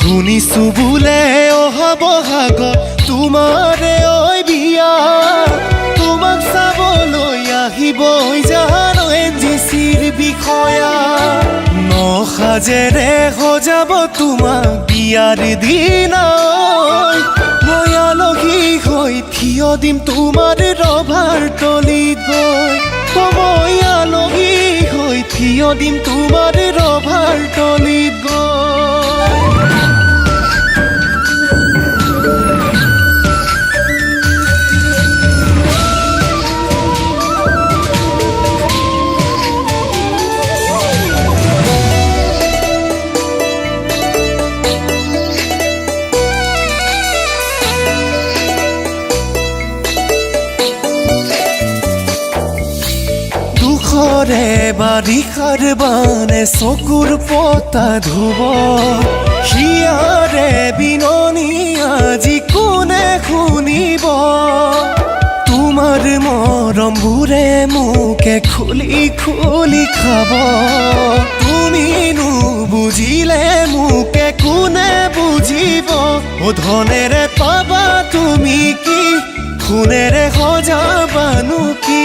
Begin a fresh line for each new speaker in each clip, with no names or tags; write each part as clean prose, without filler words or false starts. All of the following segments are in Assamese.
শুনিছো বোলে অহা বহাগত তোমাৰে ঐ বিয়া তোমাক চাবলৈ আহিবই জানো এনজিচিৰ বিষয়া নসাজেৰে সজাব তোমাক বিয়াৰ দিনা মই আলহী হৈ থিয় দিম তোমাৰ ৰভাৰ তলিত গৈ মই আলহী হৈ থিয় দিম তোমাৰ ৰভাৰ তলিত গৈ বাৰিষাৰ বানে চকুৰ পতা ধুব হিয়াৰে বিননি আজি কোনে শুনিব তোমাৰ মৰমবোৰে মোকে খুলি খুলি খাব তুমি নুবুজিলে মোকে কোনে বুজিব ধনেৰে পাবা তুমি কি সোণেৰে সজাবানো কি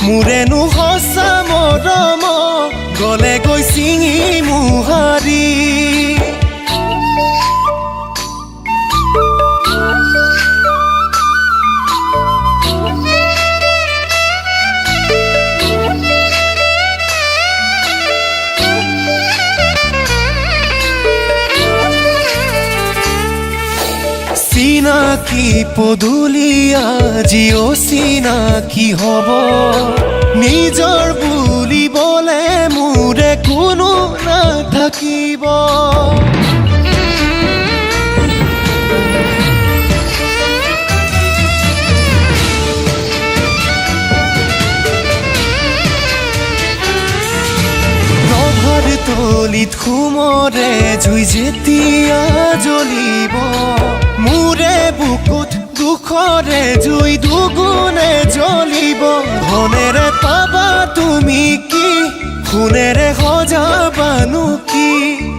মোৰেনো সঁচা মৰম গলে গৈ চিঙি মোহাৰি চিনাকি পদূলি আজি অচিনাকি হব নিজৰ বুলিবলে মোৰে কোনো নাথাকিব ৰভাৰ তলিত সুমৰে জুই যেতিয়া জ্বলিব মোৰে বুকুত দুখৰে জুই দুগুণে জ্বলিব ধনেৰে পাবা তুমি কি সোণেৰে সজাবানো কি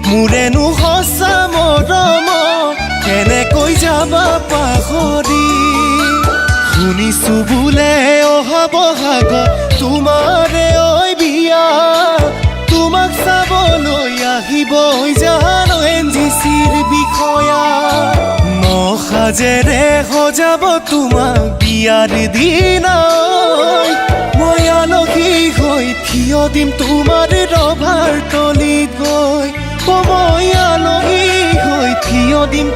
মোৰেনো সঁচা মৰম কেনেকৈ যাবা পাহৰি শুনিছো বোলে অহা বহাগত তোমাৰে ঐ বিয়া তোমাক চাবলৈ আহিবই জানো এনজিচিৰ বিষয়া নসাজেৰে সজাব তোমাক বিয়াৰ দিনা মই আলহী হৈ থিয় দিম তোমাৰ ৰভাৰ তলিত গৈ মই আলহী হৈ থিয় দিম